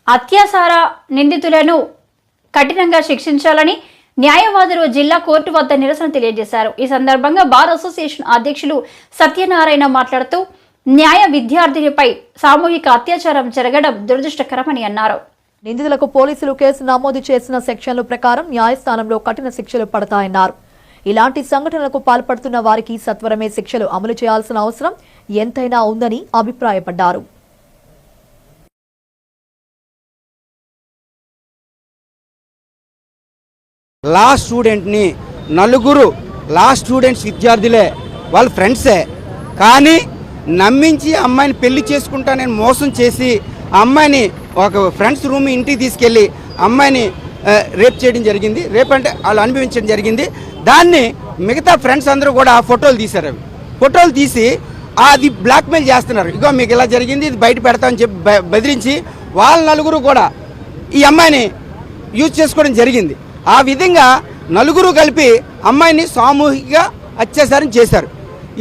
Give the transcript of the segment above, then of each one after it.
అత్యాచార నిందితులను కఠినంగా శిక్షించాలని న్యాయవాదులు జిల్లా కోర్టు వద్ద నిరసన తెలియజేశారు. ఈ సందర్భంగా బార్ అసోసియేషన్ అధ్యక్షులు సత్యనారాయణ మాట్లాడుతూ న్యాయ విద్యార్థినిపై సామూహిక అత్యాచారం జరగడం దురదృష్టకరమని అన్నారు. నిందితులకు పోలీసులు కేసు నమోదు చేసిన సెక్షన్ల ప్రకారం న్యాయస్థానంలో కఠిన శిక్షలు పడతాయన్నారు. ఇలాంటి సంఘటనలకు పాల్పడుతున్న వారికి సత్వరమే శిక్షలు అమలు చేయాల్సిన అవసరం ఎంతైనా ఉందని అభిప్రాయపడ్డారు. లా స్టూడెంట్ని నలుగురు లా స్టూడెంట్స్ విద్యార్థులే, వాళ్ళ ఫ్రెండ్సే, కానీ నమ్మించి అమ్మాయిని పెళ్లి చేసుకుంటానని మోసం చేసి అమ్మాయిని ఒక ఫ్రెండ్స్ రూమ్ ఇంటికి తీసుకెళ్ళి అమ్మాయిని రేప్ చేయడం జరిగింది. రేప్ అంటే వాళ్ళు అనుభవించడం జరిగింది. దాన్ని మిగతా ఫ్రెండ్స్ అందరూ కూడా ఫోటోలు తీశారు. అవి ఫోటోలు తీసి అది బ్లాక్మెయిల్ చేస్తున్నారు. ఇగో మీకు ఇలా జరిగింది, ఇది బయట పెడతామని చెప్పి బెదిరించి వాళ్ళ నలుగురు కూడా ఈ అమ్మాయిని యూజ్ చేసుకోవడం జరిగింది. ఆ విధంగా నలుగురు కలిపి అమ్మాయిని సామూహిక అత్యాచారం చేశారు.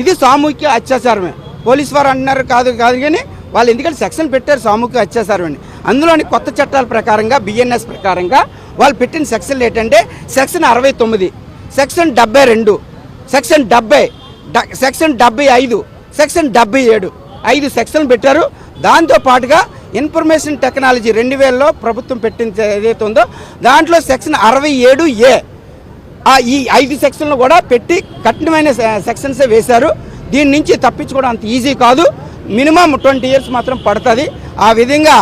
ఇది సామూహిక అత్యాచారమే. పోలీసు వారు అంటున్నారు కాదు కానీ వాళ్ళు ఎందుకంటే సెక్షన్ పెట్టారు సామూహిక అత్యాచారం అని. అందులోని కొత్త చట్టాల ప్రకారంగా బిఎన్ఎస్ ప్రకారంగా వాళ్ళు పెట్టిన సెక్షన్లు ఏంటంటే section 69, section 72, section 70, section 75, section 77, 5 సెక్షన్లు పెట్టారు. దాంతో పాటుగా ఇన్ఫర్మేషన్ టెక్నాలజీ 2000లో ప్రభుత్వం పెట్టింది ఏదైతే ఉందో దాంట్లో సెక్షన్ 67A ఈ 5 సెక్షన్లు కూడా పెట్టి కఠినమైన సెక్షన్సే వేశారు. దీని నుంచి తప్పించుకోవడం అంత ఈజీ కాదు. మినిమం 20 years మాత్రం పడుతుంది. ఆ విధంగా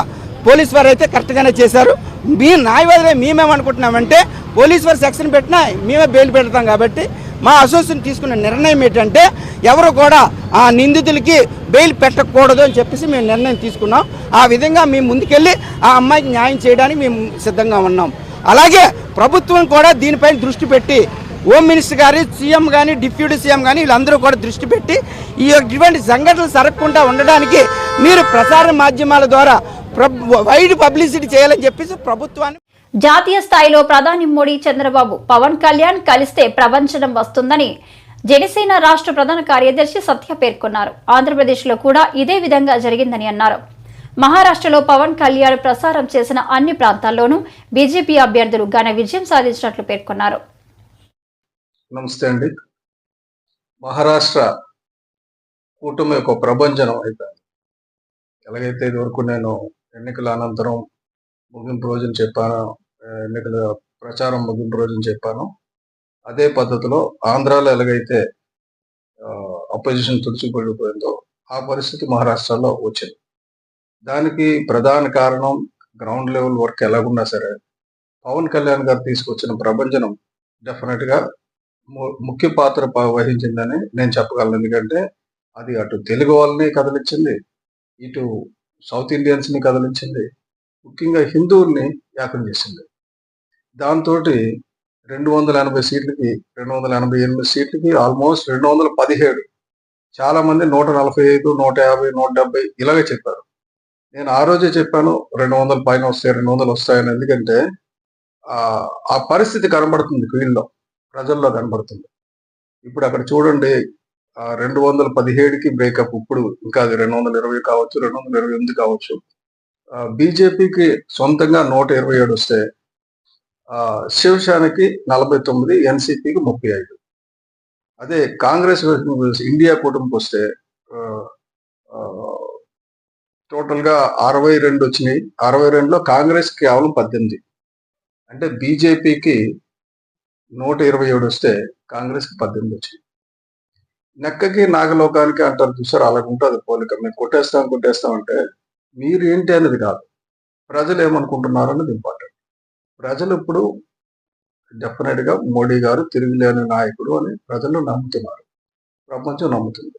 పోలీస్ వారు అయితే కరెక్ట్గానే చేశారు. మీ న్యాయవాదులే మేమేమనుకుంటున్నామంటే పోలీస్ వారు సెక్షన్ పెట్టినా మేమే బెయిల్ పెడతాం. కాబట్టి మా అసోసియేషన్ తీసుకున్న నిర్ణయం ఏంటంటే ఎవరు కూడా ఆ నిందితులకి బెయిల్ పెట్టకూడదు అని చెప్పేసి మేము నిర్ణయం తీసుకున్నాం. ఆ విధంగా మేము ముందుకెళ్ళి ఆ అమ్మాయికి న్యాయం చేయడానికి మేము సిద్ధంగా ఉన్నాం. అలాగే ప్రభుత్వం కూడా దీనిపైన దృష్టి పెట్టి హోమ్ మినిస్టర్ గారు, సీఎం కానీ, డిప్యూటీ సీఎం కానీ వీళ్ళందరూ కూడా దృష్టి పెట్టి ఇటువంటి సంఘటనలు జరగకుండా ఉండడానికి మీరు ప్రసార మాధ్యమాల ద్వారా వైడ్ పబ్లిసిటీ చేయాలని చెప్పేసి ప్రభుత్వాన్ని. జాతీయ స్థాయిలో ప్రధాని మోడీ, చంద్రబాబు, పవన్ కళ్యాణ్ కలిస్తే ప్రపంచం వస్తుందని జనసేన రాష్ట్ర ప్రధాన కార్యదర్శి సత్య పేర్కొన్నారు. ఆంధ్రప్రదేశ్లో కూడా ఇదే విధంగా జరిగిందని అన్నారు. మహారాష్ట్రలో పవన్ కళ్యాణ్ ప్రసారం చేసిన అన్ని ప్రాంతాల్లోనూ బీజేపీ అభ్యర్థులు ఘన విజయం సాధించినట్లు పేర్కొన్నారు. నమస్తే అండి. మహారాష్ట్ర కూటమి యొక్క ప్రభంజనం అయిపోయింది. ఎలాగైతే ఇదివరకు నేను ఎన్నికల అనంతరం ముగింపు రోజున చెప్పాను, ఎన్నికల ప్రచారం ముగింపు రోజున చెప్పాను, అదే పద్ధతిలో ఆంధ్రాలో ఎలాగైతే అపోజిషన్ తుడిచిపడిపోయిందో ఆ పరిస్థితి మహారాష్ట్రలో వచ్చింది. దానికి ప్రధాన కారణం గ్రౌండ్ లెవెల్ వర్క్ ఎలాగున్నా సరే పవన్ కళ్యాణ్ గారు తీసుకొచ్చిన ప్రభంజనం డెఫినెట్గా ముఖ్య పాత్ర వహించిందని నేను చెప్పగలను. ఎందుకంటే అది అటు తెలుగు వాళ్ళని కదిలించింది, ఇటు సౌత్ ఇండియన్స్ని కదిలించింది, ముఖ్యంగా హిందువుల్ని ఏకం చేసింది. దాంతో 280 సీట్లకి 288 సీట్లకి ఆల్మోస్ట్ 217, చాలా మంది 145, 150, 170 ఇలాగే చెప్పారు. నేను ఆ రోజే చెప్పాను 200 పైన వస్తాయి, 200 వస్తాయని. ఎందుకంటే ఆ పరిస్థితి కనబడుతుంది, ఫీల్డ్లో ప్రజల్లో కనబడుతుంది. ఇప్పుడు అక్కడ చూడండి 217కి బ్రేకప్. ఇప్పుడు ఇంకా అది 220 కావచ్చు, 228 కావచ్చు. బీజేపీకి సొంతంగా 127 వస్తే శివసేనకి 49, ఎన్సీపీకి 35. అదే కాంగ్రెస్ ఇండియా కూటమికి వస్తే టోటల్గా 62 వచ్చినాయి. 62లో కాంగ్రెస్ కేవలం 18. అంటే బీజేపీకి 127 వస్తే కాంగ్రెస్కి 18 వచ్చింది. నెక్కకి నాగలోకానికి అంటారు చూసారు, అలాగ ఉంటుంది పోలిక. మేము కొట్టేస్తాం అంటే మీరు ఏంటి అనేది కాదు, ప్రజలు ఏమనుకుంటున్నారు అనేది ఇంపార్టెంట్. ప్రజలు ఇప్పుడు డెఫినెట్గా మోడీ గారు తిరుగులేని నాయకుడు అని ప్రజలు నమ్ముతున్నారు, ప్రపంచం నమ్ముతుంది.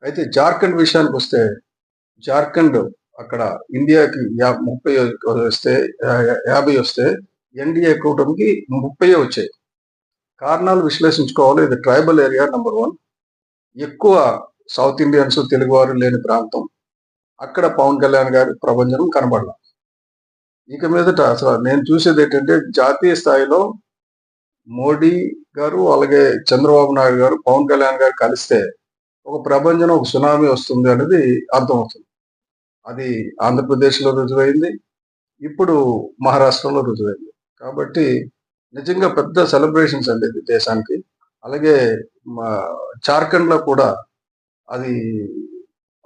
అయితే జార్ఖండ్ విషయానికి వస్తే జార్ఖండ్ అక్కడ ఇండియాకి 30 వస్తే 50 వస్తే ఎన్డీఏ కూటమికి 30 వచ్చాయి. కారణాలు విశ్లేషించుకోవాలి. ఇది ట్రైబల్ ఏరియా నెంబర్ 1, ఎక్కువ సౌత్ ఇండియన్స్ తెలుగువారు లేని ప్రాంతం. అక్కడ పవన్ కళ్యాణ్ గారి ప్రభంజనం కనబడాల. ఇక మీదట అసలు నేను చూసేది ఏంటంటే జాతీయ స్థాయిలో మోడీ గారు అలాగే చంద్రబాబు నాయుడు గారు పవన్ కళ్యాణ్ గారు కలిస్తే ఒక ప్రభంజనం, ఒక సునామీ వస్తుంది అనేది అర్థమవుతుంది. అది ఆంధ్రప్రదేశ్లో రుజువైంది, ఇప్పుడు మహారాష్ట్రలో రుజువైంది. కాబట్టి నిజంగా పెద్ద సెలబ్రేషన్స్ అండి ఇది దేశానికి. అలాగే జార్ఖండ్ లో కూడా అది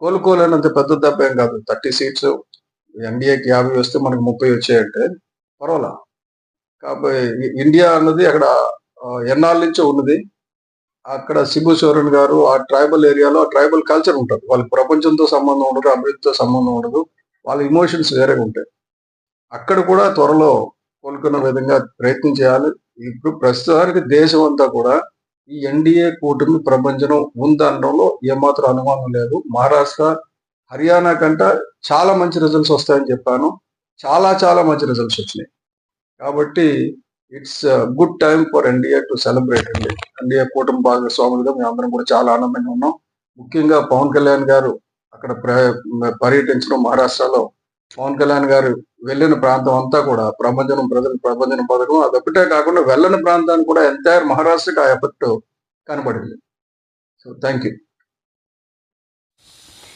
కోలుకోలేనంత పెద్ద దెబ్బ ఏం కాదు. 30 సీట్స్, ఎన్డీఏకి 50 వస్తే మనకు 30 వచ్చాయంటే పర్వాలా. కాబట్టి ఇండియా అన్నది అక్కడ ఎన్నాళ్ళ నుంచో ఉన్నది. అక్కడ శిబు సోరెన్ గారు ఆ ట్రైబల్ ఏరియాలో ఆ ట్రైబల్ కల్చర్ ఉంటుంది. వాళ్ళకి ప్రపంచంతో సంబంధం ఉండదు, అభివృద్ధితో సంబంధం ఉండదు, వాళ్ళ ఇమోషన్స్ వేరేగా ఉంటాయి. అక్కడ కూడా త్వరలో కోలుకున్న విధంగా ప్రయత్నం చేయాలి. ఇప్పుడు ప్రస్తుతానికి దేశం అంతా కూడా ఈ ఎన్డీఏ కూటమి ప్రభంజనం ఉందనడంలో ఏమాత్రం అనుమానం లేదు. మహారాష్ట్ర, హర్యానా కంటే చాలా మంచి రిజల్ట్స్ వస్తాయని చెప్పాను. చాలా మంచి రిజల్ట్స్ వచ్చినాయి. కాబట్టి it's good time for NDA to celebrate అండి. ఎన్డీఏ కూటమి భాగస్వాములుగా మేము అందరం కూడా చాలా ఆనందంగా ఉన్నాం. ముఖ్యంగా పవన్ కళ్యాణ్ గారు అక్కడ పర్యటించడం, మహారాష్ట్రలో పవన్ కళ్యాణ్ గారు వెళ్ళిన ప్రాంతం అంతా కూడా ప్రజలకు ప్రభంజనం పథకం. అదొకటే కాకుండా వెళ్ళని ప్రాంతాన్ని కూడా ఎంటైర్ మహారాష్ట్రకి ఆ ఎఫెక్ట్ కనబడింది. So thank you.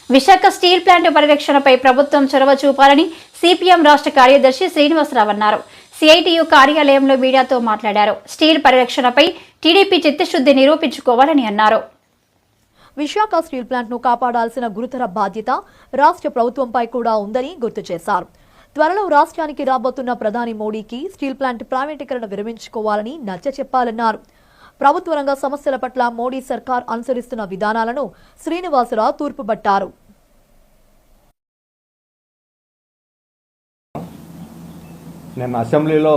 Visakha steel plant పరిరక్షణపై ప్రభుత్వం చొరవ చూపాలని సిపిఎం రాష్ట్ర కార్యదర్శి శ్రీనివాసరావు అన్నారు. సిఐటియు కార్యాలయంలో మీడియాతో మాట్లాడారు. స్టీల్ పరిరక్షణపై టీడీపీ చిత్తశుద్ధి నిరూపించుకోవాలని అన్నారు. విశాఖ స్టీల్ ప్లాంట్ ను కాపాడాల్సిన గురుతర బాధ్యత రాష్ట్ర ప్రభుత్వంపై కూడా ఉందని గుర్తు చేశారు. త్వరలో రాష్ట్రానికి రాబోతున్న ప్రధాని మోడీకి స్టీల్ ప్లాంట్ ప్రైవేటీకరణ విరమించుకోవాలని నచ్చచెప్పాలన్నారు. ప్రభుత్వ రంగ సమస్యల పట్ల మోడీ సర్కార్ అనుసరిస్తున్న విధానాలను శ్రీనివాసరావు తూర్పుబట్టారు. నిన్న అసెంబ్లీలో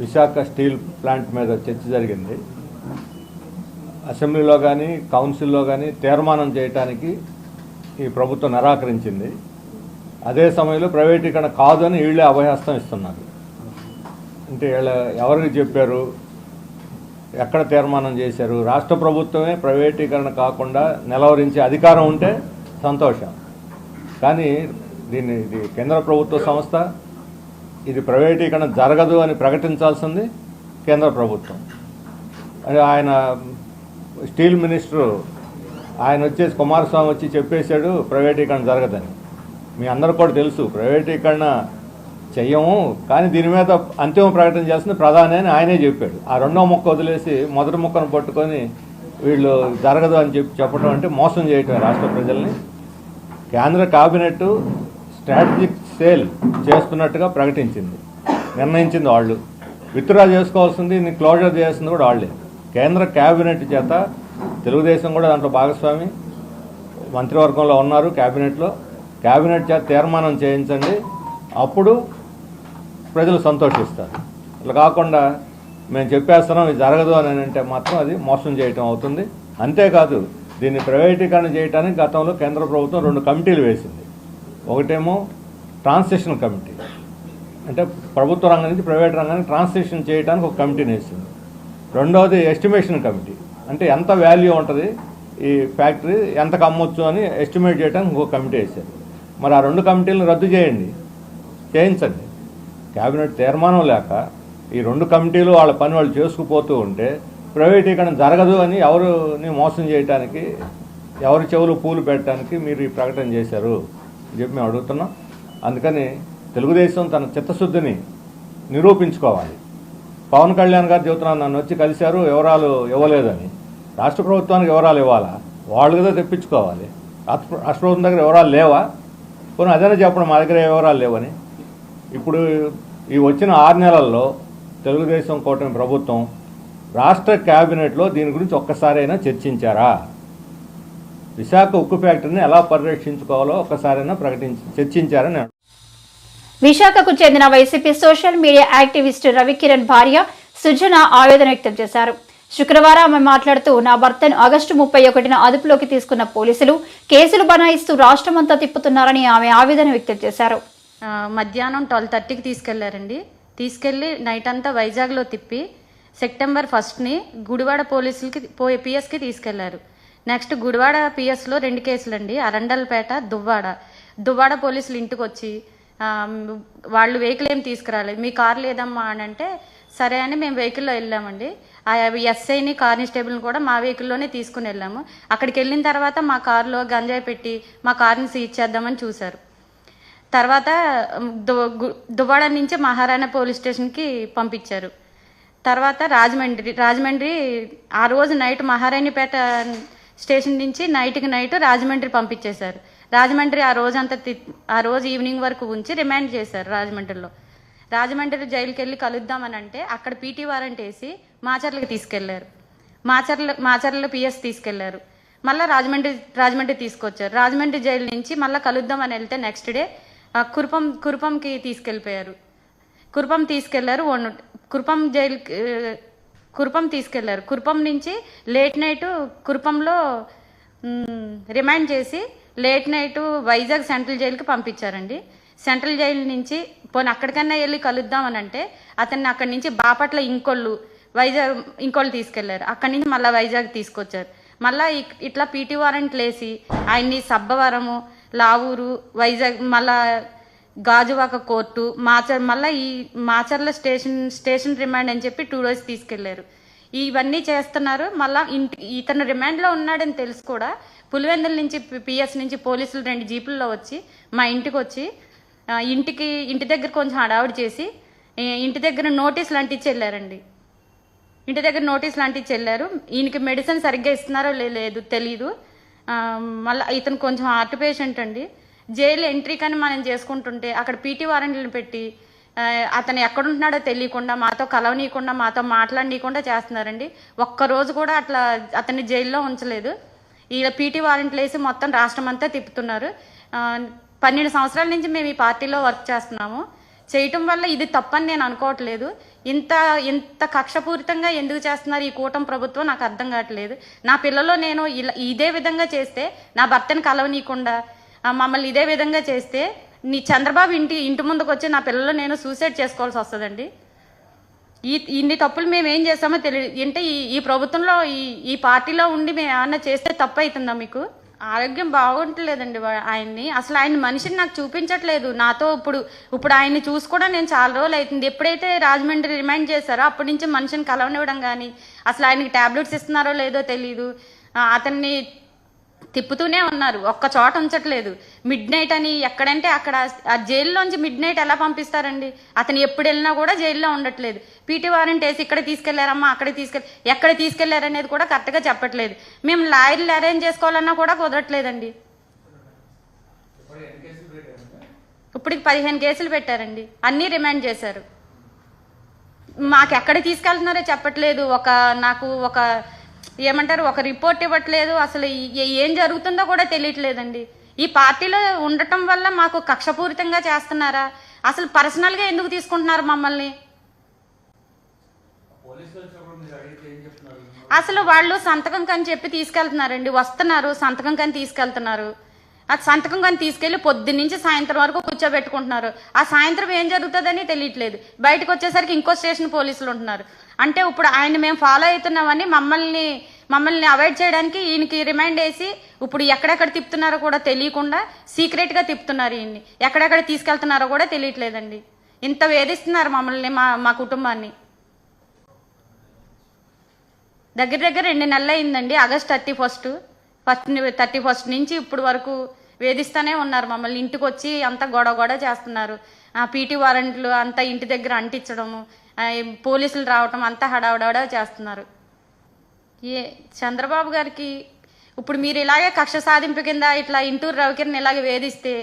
విశాఖ స్టీల్ ప్లాంట్ మీద చర్చ జరిగింది. అసెంబ్లీలో కానీ కౌన్సిల్లో కానీ తీర్మానం చేయడానికి ఈ ప్రభుత్వం నిరాకరించింది. అదే సమయంలో ప్రైవేటీకరణ కాదు అని వీళ్ళే అభయహస్తం ఇస్తున్నారు. అంటే వీళ్ళు ఎవరికి చెప్పారు, ఎక్కడ తీర్మానం చేశారు? రాష్ట్ర ప్రభుత్వమే ప్రైవేటీకరణ కాకుండా నిలవరించే అధికారం ఉంటే సంతోషం. కానీ ఇది కేంద్ర ప్రభుత్వ సంస్థ, ఇది ప్రైవేటీకరణ జరగదు అని ప్రకటించాల్సింది కేంద్ర ప్రభుత్వం. ఆయన స్టీల్ మినిస్టరు ఆయన వచ్చేసి కుమారస్వామి వచ్చి చెప్పేశాడు ప్రైవేటీకరణ జరగదని. మీ అందరూ కూడా తెలుసు ప్రైవేటీకరణ చెయ్యము, కానీ దీని మీద అంతిమ ప్రకటన చేస్తుంది ప్రధాని అని ఆయనే చెప్పాడు. ఆ రెండో ముక్క వదిలేసి మొదటి ముక్కను పట్టుకొని వీళ్ళు జరగదు అని చెప్పడం అంటే మోసం చేయటం రాష్ట్ర ప్రజల్ని. కేంద్ర కేబినెట్ స్ట్రాటజిక్ సేల్ చేస్తున్నట్టుగా ప్రకటించింది, నిర్ణయించింది వాళ్ళు. విత్డ్రా చేసుకోవాల్సింది, క్లోజర్ చేయాల్సింది కూడా వాళ్ళే. కేంద్ర కేబినెట్ చేత తెలుగుదేశం కూడా దాంట్లో భాగస్వామి, మంత్రివర్గంలో ఉన్నారు, కేబినెట్ చేత తీర్మానం చేయించండి, అప్పుడు ప్రజలు సంతోషిస్తారు. ఇలా కాకుండా మేము చెప్పేస్తున్నాం ఇది జరగదు అని అంటే మాత్రం అది మోసం చేయటం అవుతుంది. అంతేకాదు దీన్ని ప్రైవేటీకరణ చేయడానికి గతంలో కేంద్ర ప్రభుత్వం 2 కమిటీలు వేసింది. ఒకటేమో ట్రాన్సిషన్ కమిటీ, అంటే ప్రభుత్వ రంగం నుంచి ప్రైవేట్ రంగానికి ట్రాన్సిషన్ చేయడానికి ఒక కమిటీని వేసింది. రెండవది ఎస్టిమేషన్ కమిటీ, అంటే ఎంత వాల్యూ ఉంటుంది ఈ ఫ్యాక్టరీ, ఎంతకు అమ్మొచ్చు అని ఎస్టిమేట్ చేయడానికి ఇంకో కమిటీ వేశారు. మరి ఆ 2 కమిటీలను రద్దు చేయించండి. కేబినెట్ తీర్మానం లేక ఈ 2 కమిటీలు వాళ్ళ పని వాళ్ళు చేసుకుపోతూ ఉంటే ప్రైవేటీకరణ జరగదు అని ఎవరిని మోసం చేయడానికి, ఎవరి చెవులు పూలు పెట్టడానికి మీరు ఈ ప్రకటన చేశారు అని చెప్పి మేము అడుగుతున్నాం. అందుకని తెలుగుదేశం తన చిత్తశుద్ధిని నిరూపించుకోవాలి. పవన్ కళ్యాణ్ గారు చెబుతున్నారు నన్ను వచ్చి కలిశారు, వివరాలు ఇవ్వలేదని. రాష్ట్ర ప్రభుత్వానికి వివరాలు ఇవ్వాలా? వాళ్ళు కదా తెప్పించుకోవాలి. రాష్ట్ర ప్రభుత్వం దగ్గర వివరాలు లేవా? కొన్ని అదనే చెప్పడం మా దగ్గర వివరాలు లేవని. ఇప్పుడు ఈ వచ్చిన 6 నెలల్లో తెలుగుదేశం కూటమి ప్రభుత్వం రాష్ట్ర కేబినెట్లో దీని గురించి ఒక్కసారైనా చర్చించారా? విశాఖ ఉక్కు ఫ్యాక్టరీని ఎలా పరిరక్షించుకోవాలో ఒక్కసారైనా చర్చించారని. విశాఖకు చెందిన YCP social media activist Ravikiran భార్య సుజన ఆవేదన వ్యక్తం చేశారు. శుక్రవారం ఆమె మాట్లాడుతూ నా భర్తను ఆగస్టు 31న అదుపులోకి తీసుకున్న పోలీసులు కేసులు బనాయిస్తూ రాష్ట్రమంతా తిప్పుతున్నారని ఆమె ఆవేదన వ్యక్తం చేశారు. మధ్యాహ్నం 12:30కి తీసుకెళ్లారండి. తీసుకెళ్లి నైట్ అంతా వైజాగ్లో తిప్పి సెప్టెంబర్ 1ని గుడివాడ పోలీసులకి పిఎస్కి తీసుకెళ్లారు. నెక్స్ట్ గుడివాడ పిఎస్లో 2 కేసులండి, అరండల్పేట, దువ్వాడ పోలీసులు ఇంటికి వచ్చి వాళ్ళు వెహికల్ ఏం తీసుకురాలేదు, మీ కార్ లేదమ్మా అని అంటే సరే అని మేము వెహికల్లో వెళ్ళామండి. ఆ ఎస్ఐని కానిస్టేబుల్ని కూడా మా వెహికల్లోనే తీసుకుని వెళ్ళాము. అక్కడికి వెళ్ళిన తర్వాత మా కారులో గంజాయి పెట్టి మా కార్ని సీజ్ చేద్దామని చూశారు. తర్వాత దువ్వాడ నుంచి మహారాణా పోలీస్ స్టేషన్కి పంపించారు. తర్వాత రాజమండ్రి ఆ రోజు నైట్ మహారాణిపేట స్టేషన్ నుంచి నైట్ రాజమండ్రి పంపించేశారు. రాజమండ్రి ఆ రోజు ఈవినింగ్ వరకు ఉంచి రిమాండ్ చేశారు రాజమండ్రి జైలుకి వెళ్ళి కలుద్దామని అంటే అక్కడ పీటీ వారెంట్ వేసి మాచర్లకి తీసుకెళ్లారు. మాచర్ల పిఎస్ తీసుకెళ్లారు. మళ్ళీ రాజమండ్రి తీసుకొచ్చారు. రాజమండ్రి జైలు నుంచి మళ్ళీ కలుద్దామని వెళ్తే నెక్స్ట్ డే కురుపంకి తీసుకెళ్ళిపోయారు. కురుపం తీసుకెళ్లారు. కురుపం నుంచి లేట్ నైట్ కురుపంలో రిమాండ్ చేసి లేట్ నైట్ వైజాగ్ సెంట్రల్ జైలుకి పంపించారండి. సెంట్రల్ జైలు నుంచి పోనీ అక్కడికన్నా వెళ్ళి కలుద్దామని అంటే అతన్ని అక్కడి నుంచి బాపట్ల ఇంకోళ్ళు తీసుకెళ్లారు. అక్కడి నుంచి మళ్ళీ వైజాగ్ తీసుకొచ్చారు. మళ్ళీ ఇట్లా పీటీ వారెంట్లు వేసి ఆయన్ని సబ్బవరము, లావూరు, వైజాగ్, మళ్ళా గాజువాక కోర్టు, మళ్ళీ ఈ మాచర్ల స్టేషన్ రిమాండ్ అని చెప్పి 2 days తీసుకెళ్లారు. ఇవన్నీ చేస్తున్నారు. మళ్ళీ ఇతను రిమాండ్లో ఉన్నాడని తెలుసు కూడా పులివెందుల నుంచి పిఎస్ నుంచి పోలీసులు 2 జీపుల్లో వచ్చి మా ఇంటికి వచ్చి ఇంటి దగ్గర కొంచెం హడావుడి చేసి ఇంటి దగ్గర నోటీసులు అంటించి వెళ్ళారండి. ఈయనకి మెడిసిన్ సరిగ్గా ఇస్తున్నారో లేదు తెలీదు. మళ్ళీ ఇతను కొంచెం హార్ట్ పేషెంట్ అండి. జైలు ఎంట్రీ కానీ మనం చేసుకుంటుంటే అక్కడ పీటీ వారెంట్లను పెట్టి అతను ఎక్కడుంటున్నాడో తెలియకుండా మాతో కలవనీయకుండా మాతో మాట్లాడనీయకుండా చేస్తున్నారండి. ఒక్కరోజు కూడా అట్లా అతన్ని జైల్లో ఉంచలేదు. ఇలా పీటీ వారెంట్లు వేసి మొత్తం రాష్ట్రం అంతా తిప్పుతున్నారు. 12 సంవత్సరాల నుంచి మేము ఈ పార్టీలో వర్క్ చేస్తున్నాము. చేయటం వల్ల ఇది తప్పని నేను అనుకోవట్లేదు. ఇంత కక్షపూరితంగా ఎందుకు చేస్తున్నారు ఈ కూటమి ప్రభుత్వం నాకు అర్థం కావట్లేదు. నా పిల్లలు నేను ఇదే విధంగా చేస్తే, నా భర్తను కలవనీయకుండా మమ్మల్ని ఇదే విధంగా చేస్తే చంద్రబాబు ఇంటి ముందుకు వచ్చి నా పిల్లలు నేను సూసైడ్ చేసుకోవాల్సి వస్తుందండి. ఇన్ని తప్పులు మేము ఏం చేస్తామో తెలియదు. అంటే ఈ ప్రభుత్వంలో ఈ పార్టీలో ఉండి మేము ఏమన్నా చేస్తే తప్పు అవుతుందా మీకు? ఆరోగ్యం బాగుంటలేదండి ఆయన్ని. అసలు ఆయన మనిషిని నాకు చూపించట్లేదు. నాతో ఇప్పుడు ఆయన్ని చూసి కూడా నేను చాలా రోజులు అవుతుంది. ఎప్పుడైతే రాజమండ్రి రిమైండ్ చేశారో అప్పటి నుంచి మనిషిని కలవనివ్వడం కానీ, అసలు ఆయనకి టాబ్లెట్స్ ఇస్తున్నారో లేదో తెలీదు. అతన్ని తిప్పుతూనే ఉన్నారు, ఒక్క చోట ఉంచట్లేదు. మిడ్ నైట్ అని ఎక్కడంటే అక్కడ ఆ జైల్లోంచి మిడ్ నైట్ ఎలా పంపిస్తారండి? అతను ఎప్పుడు వెళ్ళినా కూడా జైల్లో ఉండట్లేదు. పీటీ వారెంట్ వేసి ఇక్కడ తీసుకెళ్లారమ్మా, ఎక్కడ తీసుకెళ్లారనేది కూడా కరెక్ట్గా చెప్పట్లేదు. మేము లాయర్లు అరేంజ్ చేసుకోవాలన్నా కూడా కుదరట్లేదండి. ఇప్పటికి 15 కేసులు పెట్టారండి, అన్నీ రిమాండ్ చేశారు. మాకు ఎక్కడ తీసుకెళ్తున్నారో చెప్పట్లేదు. నాకు ఒక రిపోర్ట్ ఇవ్వట్లేదు. అసలు ఏం జరుగుతుందో కూడా తెలియట్లేదండి. ఈ పార్టీలో ఉండటం వల్ల మాకు కక్షపూరితంగా చేస్తున్నారా? అసలు పర్సనల్గా ఎందుకు తీసుకుంటున్నారు మమ్మల్ని? అసలు వాళ్ళు సంతకం కని చెప్పి తీసుకెళ్తున్నారండి. వస్తున్నారు, సంతకం కని తీసుకెళ్తున్నారు. ఆ సంతకం కానీ తీసుకెళ్లి పొద్దున్నుంచి సాయంత్రం వరకు కూర్చోబెట్టుకుంటున్నారు. ఆ సాయంత్రం ఏం జరుగుతుందని తెలియట్లేదు. బయటకు వచ్చేసరికి ఇంకో స్టేషన్ పోలీసులు ఉంటున్నారు. అంటే ఇప్పుడు ఆయన మేము ఫాలో అవుతున్నామని మమ్మల్ని అవాయిడ్ చేయడానికి ఈయనకి రిమైండ్ వేసి ఇప్పుడు ఎక్కడెక్కడ తిప్పుతున్నారో కూడా తెలియకుండా సీక్రెట్గా తిప్పుతున్నారు. ఈయన్ని ఎక్కడెక్కడ తీసుకెళ్తున్నారో కూడా తెలియట్లేదండి. ఇంత వేధిస్తున్నారు మమ్మల్ని, మా కుటుంబాన్ని. దగ్గర 2 నెలలు అయిందండి. ఆగస్ట్ 31 నుంచి ఇప్పుడు వరకు వేధిస్తూనే ఉన్నారు మమ్మల్ని. ఇంటికి వచ్చి అంతా గొడవ చేస్తున్నారు. పీటీ వారెంట్లు అంతా ఇంటి దగ్గర అంటించడము, పోలీసులు రావటం అంతా హడావుడా చేస్తున్నారు. చంద్రబాబు గారికి ఇప్పుడు మీరు ఇలాగే కక్ష సాధింపు కింద ఇట్లా ఇంటూరు రవికిరణ్ ఇలాగే వేధిస్తే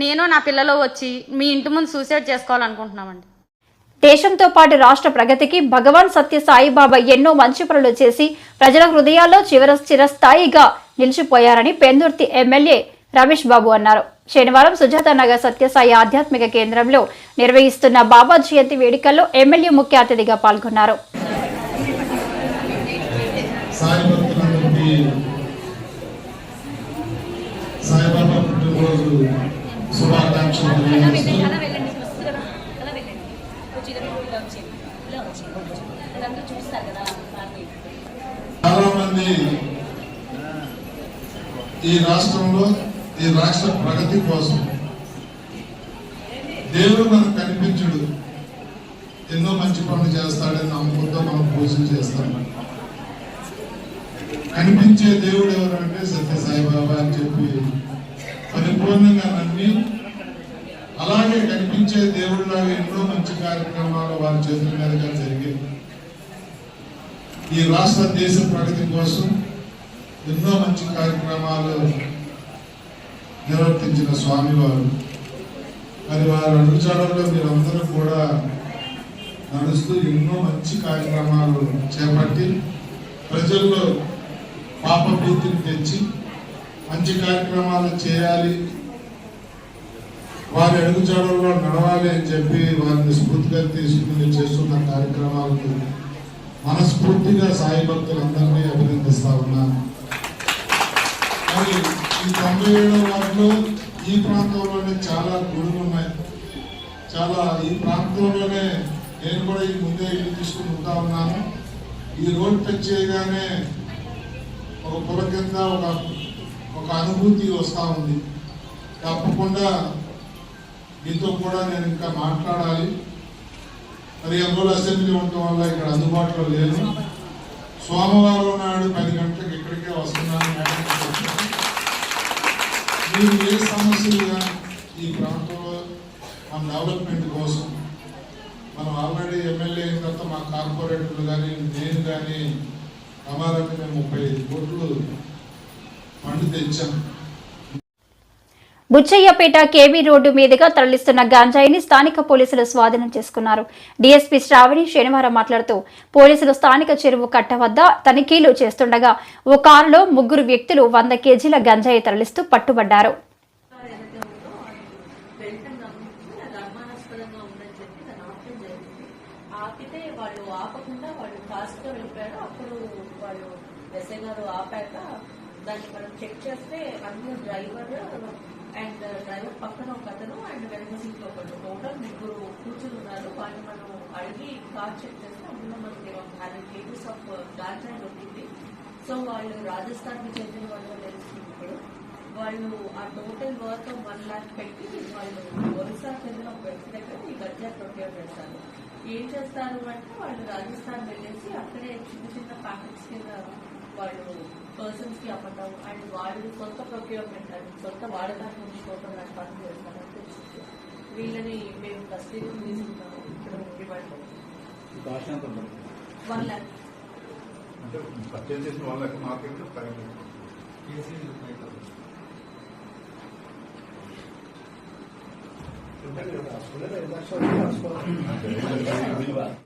నేను నా పిల్లలు వచ్చి మీ ఇంటి ముందు సూసైడ్ చేసుకోవాలనుకుంటున్నామండి. దేశంతో పాటు రాష్ట్ర ప్రగతికి భగవాన్ సత్య సాయిబాబా ఎన్నో మంచి పనులు చేసి ప్రజల హృదయాల్లో చిరస్థాయిగా నిలిచిపోయారని పెందుర్తి ఎమ్మెల్యే రమేష్ బాబు అన్నారు. శనివారం సుజాతానగర్ సత్యసాయి ఆధ్యాత్మిక కేంద్రంలో నిర్వహిస్తున్న బాబా జయంతి వేడుకల్లో ఎమ్మెల్యే ముఖ్య అతిథిగా పాల్గొన్నారు. చాలా మంది ఈ రాష్ట్రంలో ఈ రాష్ట్ర ప్రగతి కోసం దేవుడు మనకు కనిపించడు, ఎన్నో మంచి పనులు చేస్తాడని నమ్మకంతో మనం పూజలు చేస్తాం. కనిపించే దేవుడు ఎవరు అంటే సత్య సాయిబాబా అని చెప్పి పరిపూర్ణంగా నమ్మి, అలాగే కనిపించే దేవుడిలాగా ఎన్నో మంచి కార్యక్రమాలు వారి చేతుల మీదుగా జరిగాయి. ఈ రాష్ట్ర దేశ ప్రగతి కోసం ఎన్నో మంచి కార్యక్రమాలు నిర్వర్తించిన స్వామివారు. మరి వారి అడుగుజాడల్లో మీరందరూ కూడా నడుస్తూ ఎన్నో మంచి కార్యక్రమాలు చేపట్టి ప్రజల్లో పాపభీతిని తెచ్చి మంచి కార్యక్రమాలు చేయాలి, వారి అడుగుజాడల్లో నడవాలి అని చెప్పి వారిని స్ఫూర్తిగా తీసుకుని చేస్తున్న కార్యక్రమాలకు మనస్ఫూర్తిగా సాయి భక్తులందరినీ అభినందిస్తా ఉన్నాను. మరి ఈ 97వ వార్డులో ఈ ప్రాంతంలోనే చాలా గుడులు ఉన్నాయి. ఈ ప్రాంతంలోనే నేను కూడా ఈ ముందే ఇల్లు తీసుకుని ఉంటా ఉన్నాను. ఈ రోడ్ టచ్ చేయగానే ఒక పులకింద ఒక అనుభూతి వస్తూ ఉంది. తప్పకుండా మీతో కూడా నేను ఇంకా మాట్లాడాలి. మరి అందులో అసెంబ్లీ ఉండటం వల్ల ఇక్కడ అందుబాటులో లేను. సోమవారం నాడు 10 గంటలకు ఇక్కడికే వస్తున్నాను. మీరు ఏ సమస్యలు కానీ ఈ ప్రాంతంలో మన డెవలప్మెంట్ కోసం మనం ఆల్రెడీ ఎమ్మెల్యే అయిన తర్వాత మా కార్పొరేటర్లు కానీ నేను కానీ ప్రమాదాన్ని మేము 35 కోట్లు ఫండ్ తెచ్చాం. బుచ్చయ్యపేట కేవీ రోడ్డు మీదుగా తరలిస్తున్న గంజాయిని స్థానిక పోలీసులు స్వాధీనం చేసుకున్నారు. డీఎస్పీ శ్రావణి శనివారం మాట్లాడుతూ, పోలీసులు స్థానిక చెరువు కట్ట వద్ద తనిఖీలు చేస్తుండగా ఓ కారులో 3 వ్యక్తులు 100 కేజీల గంజాయి తరలిస్తూ పట్టుబడ్డారు. దాన్ని మనం చెక్ చేస్తే అందులో డ్రైవర్ అండ్ డ్రైవర్ పక్కన ఒక అతను అండ్ వెనక సీట్ లో ఒకటి, టోటల్ 3 కూర్చుని ఉన్నారు. వాళ్ళు మనం అడిగి కార్ చెక్ చేస్తే అందులో మనకి 100 కేజీస్ ఆఫ్ గాంజా దొరికింది. సో వాళ్ళు రాజస్థాన్ కి చెందిన వాళ్ళు తెలుస్తుంది. ఇప్పుడు వాళ్ళు ఆ టోటల్ వర్త్ 1 lakh పెట్టి వాళ్ళు ఒరిస్సా చెందిన ఒక వ్యక్తి దగ్గర ఈ గంజా ప్రొక్యూర్ చేస్తారు. ఏం చేస్తారు అంటే వాళ్ళు రాజస్థాన్ వెళ్ళేసి అక్కడే చిన్న చిన్న ప్యాకెట్స్ కింద వాళ్ళు పర్సన్స్ కి అమ్మటం అండ్ వాళ్ళు సొంత ప్రొక్యూర్మెంట్ అని సొంత వాడకాన్ని ఉంచుకోవడం లాంటి పనులు చేస్తారని తెలిసింది. వీళ్ళని మేము కస్టడీలో తీసుకున్నాము. ఇక్కడ డిమాండ్ 1 lakh.